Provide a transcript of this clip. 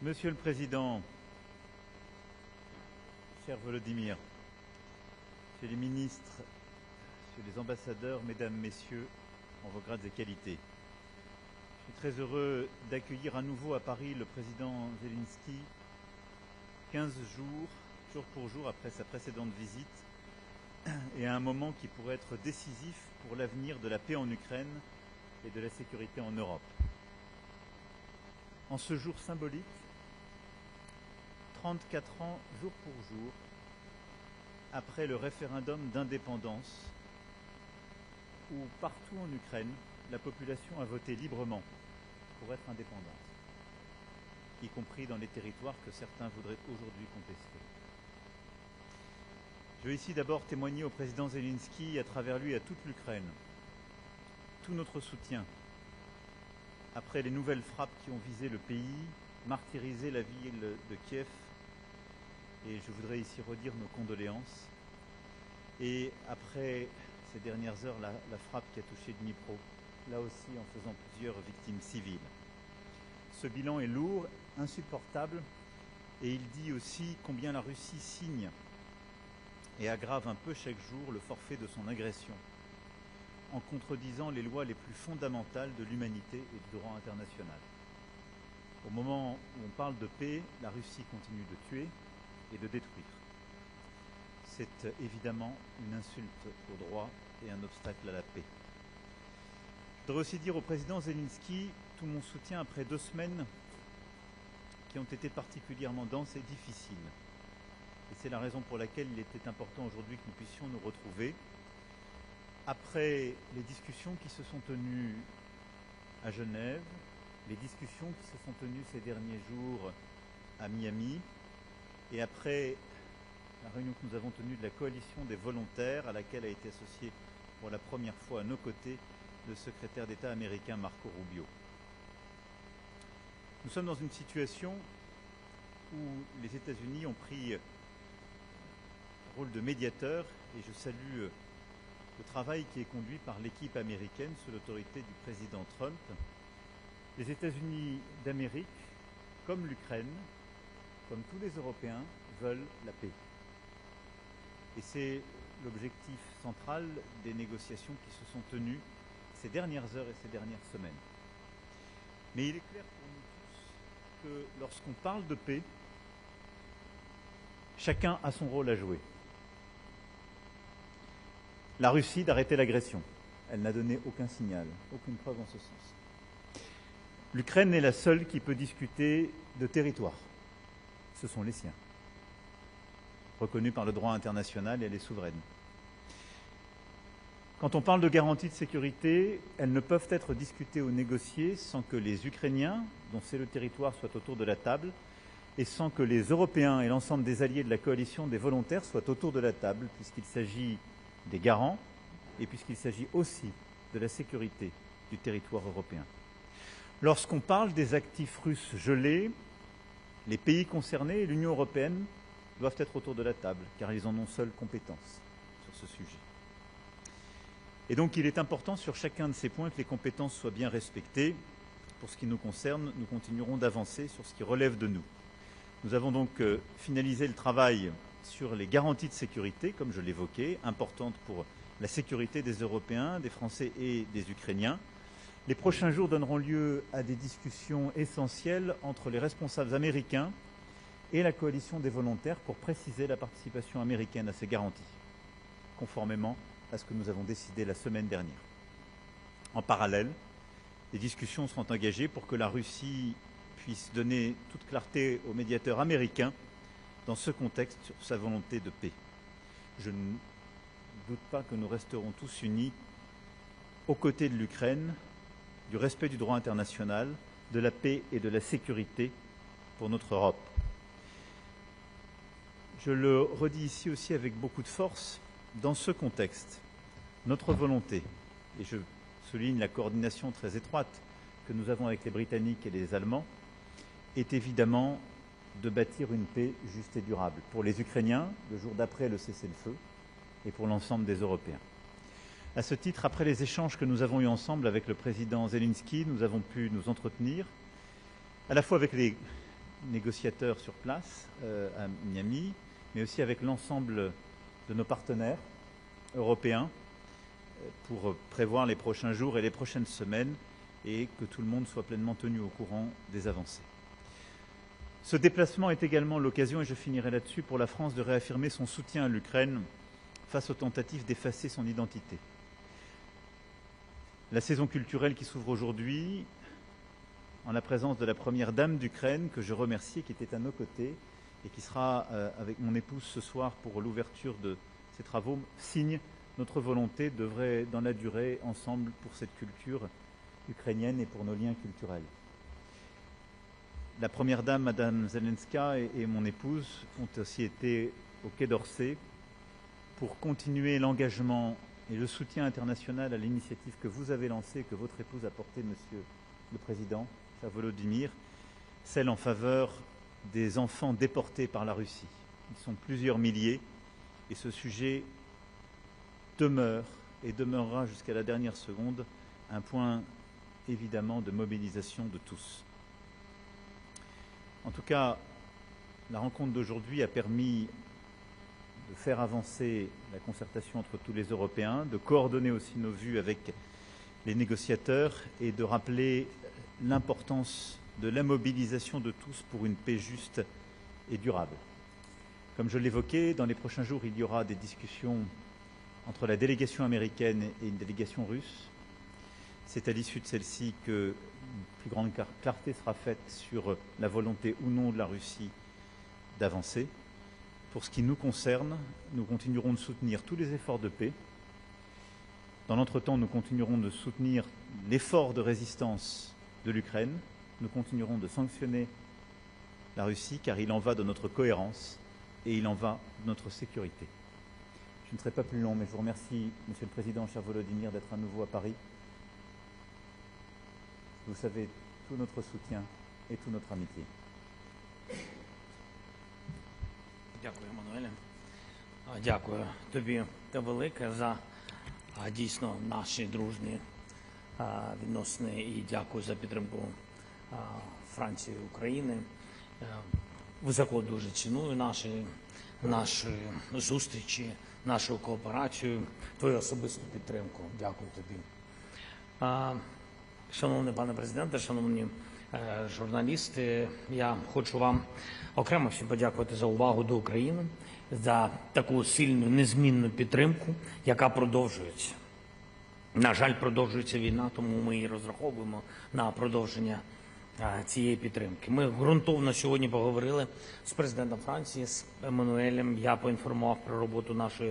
Monsieur le Président, cher Volodymyr, Messieurs les ministres, Messieurs les ambassadeurs, Mesdames, Messieurs, en vos grades et qualités, je suis très heureux d'accueillir à nouveau à Paris le président Zelensky, 15 jours, jour pour jour, après sa précédente visite, et à un moment qui pourrait être décisif pour l'avenir de la paix en Ukraine et de la sécurité en Europe. En ce jour symbolique, 34 ans, jour pour jour, après le référendum d'indépendance, où partout en Ukraine, la population a voté librement pour être indépendante, y compris dans les territoires que certains voudraient aujourd'hui contester. Je veux ici d'abord témoigner au président Zelensky, à travers lui à toute l'Ukraine, tout notre soutien après les nouvelles frappes qui ont visé le pays, martyrisé la ville de Kiev, et je voudrais ici redire nos condoléances. Et après ces dernières heures, la frappe qui a touché Dnipro, là aussi en faisant plusieurs victimes civiles. Ce bilan est lourd, insupportable, et il dit aussi combien la Russie signe et aggrave un peu chaque jour le forfait de son agression, en contredisant les lois les plus fondamentales de l'humanité et du droit international. Au moment où on parle de paix, la Russie continue de tuer et de détruire. C'est évidemment une insulte au droit et un obstacle à la paix. Je voudrais aussi dire au président Zelensky tout mon soutien après 2 semaines qui ont été particulièrement denses et difficiles. Et c'est la raison pour laquelle il était important aujourd'hui que nous puissions nous retrouver. Après les discussions qui se sont tenues à Genève, les discussions qui se sont tenues ces derniers jours à Miami, et après la réunion que nous avons tenue de la coalition des volontaires, à laquelle a été associé pour la première fois à nos côtés le secrétaire d'État américain Marco Rubio. Nous sommes dans une situation où les États-Unis ont pris rôle de médiateur, et je salue le travail qui est conduit par l'équipe américaine sous l'autorité du président Trump. Les États-Unis d'Amérique, comme l'Ukraine, comme tous les Européens, veulent la paix. Et c'est l'objectif central des négociations qui se sont tenues ces dernières heures et ces dernières semaines. Mais il est clair pour nous tous que lorsqu'on parle de paix, chacun a son rôle à jouer. La Russie d'arrêter l'agression. Elle n'a donné aucun signal, aucune preuve en ce sens. L'Ukraine est la seule qui peut discuter de territoire. Ce sont les siens, reconnus par le droit international, et elle est souveraine. Quand on parle de garanties de sécurité, elles ne peuvent être discutées ou négociées sans que les Ukrainiens, dont c'est le territoire, soient autour de la table, et sans que les Européens et l'ensemble des alliés de la coalition des volontaires soient autour de la table, puisqu'il s'agit des garants et puisqu'il s'agit aussi de la sécurité du territoire européen. Lorsqu'on parle des actifs russes gelés, les pays concernés et l'Union européenne doivent être autour de la table, car ils en ont seuls compétence sur ce sujet. Et donc il est important sur chacun de ces points que les compétences soient bien respectées. Pour ce qui nous concerne, nous continuerons d'avancer sur ce qui relève de nous. Nous avons donc finalisé le travail sur les garanties de sécurité, comme je l'évoquais, importantes pour la sécurité des Européens, des Français et des Ukrainiens. Les prochains jours donneront lieu à des discussions essentielles entre les responsables américains et la coalition des volontaires pour préciser la participation américaine à ces garanties, conformément à ce que nous avons décidé la semaine dernière. En parallèle, des discussions seront engagées pour que la Russie puisse donner toute clarté aux médiateurs américains dans ce contexte sur sa volonté de paix. Je ne doute pas que nous resterons tous unis aux côtés de l'Ukraine, du respect du droit international, de la paix et de la sécurité pour notre Europe. Je le redis ici aussi avec beaucoup de force, dans ce contexte, notre volonté, et je souligne la coordination très étroite que nous avons avec les Britanniques et les Allemands, est évidemment de bâtir une paix juste et durable pour les Ukrainiens, le jour d'après le cessez-le-feu, et pour l'ensemble des Européens. À ce titre, après les échanges que nous avons eus ensemble avec le président Zelensky, nous avons pu nous entretenir à la fois avec les négociateurs sur place à Miami, mais aussi avec l'ensemble de nos partenaires européens pour prévoir les prochains jours et les prochaines semaines et que tout le monde soit pleinement tenu au courant des avancées. Ce déplacement est également l'occasion, et je finirai là-dessus, pour la France de réaffirmer son soutien à l'Ukraine face aux tentatives d'effacer son identité. La saison culturelle qui s'ouvre aujourd'hui, en la présence de la première dame d'Ukraine, que je remercie et qui était à nos côtés, et qui sera avec mon épouse ce soir pour l'ouverture de ces travaux, signe notre volonté d'œuvrer dans la durée ensemble pour cette culture ukrainienne et pour nos liens culturels. La première dame, Madame Zelenska, et mon épouse ont aussi été au Quai d'Orsay pour continuer l'engagement et le soutien international à l'initiative que vous avez lancée, que votre épouse a portée, Monsieur le Président, cher Volodymyr, celle en faveur des enfants déportés par la Russie. Ils sont plusieurs milliers et ce sujet demeure et demeurera jusqu'à la dernière seconde un point évidemment de mobilisation de tous. En tout cas, la rencontre d'aujourd'hui a permis de faire avancer la concertation entre tous les Européens, de coordonner aussi nos vues avec les négociateurs et de rappeler l'importance de la mobilisation de tous pour une paix juste et durable. Comme je l'évoquais, dans les prochains jours, il y aura des discussions entre la délégation américaine et une délégation russe. C'est à l'issue de celle-ci que une plus grande clarté sera faite sur la volonté ou non de la Russie d'avancer. Pour ce qui nous concerne, nous continuerons de soutenir tous les efforts de paix. Dans l'entretemps, nous continuerons de soutenir l'effort de résistance de l'Ukraine. Nous continuerons de sanctionner la Russie car il en va de notre cohérence et il en va de notre sécurité. Je ne serai pas plus long, mais je vous remercie, Monsieur le Président, cher Volodymyr, d'être à nouveau à Paris. Vous savez tout notre soutien et toute notre amitié. Дякую, Еммануеле. Дякую тобі велике за дійсно наші дружні відносини і дякую за підтримку Франції і України. Високо дуже ціную наші зустрічі, нашу кооперацію, твою особисту підтримку. Дякую тобі. Шановний пане президенте, шановні журналісти, я хочу вам окремо всім подякувати за увагу до України, за таку сильну, незмінну підтримку, яка продовжується. На жаль, продовжується війна, тому ми і розраховуємо на продовження цієї підтримки. Ми ґрунтовно сьогодні поговорили з президентом Франції, з Еммануелем. Я поінформував про роботу нашої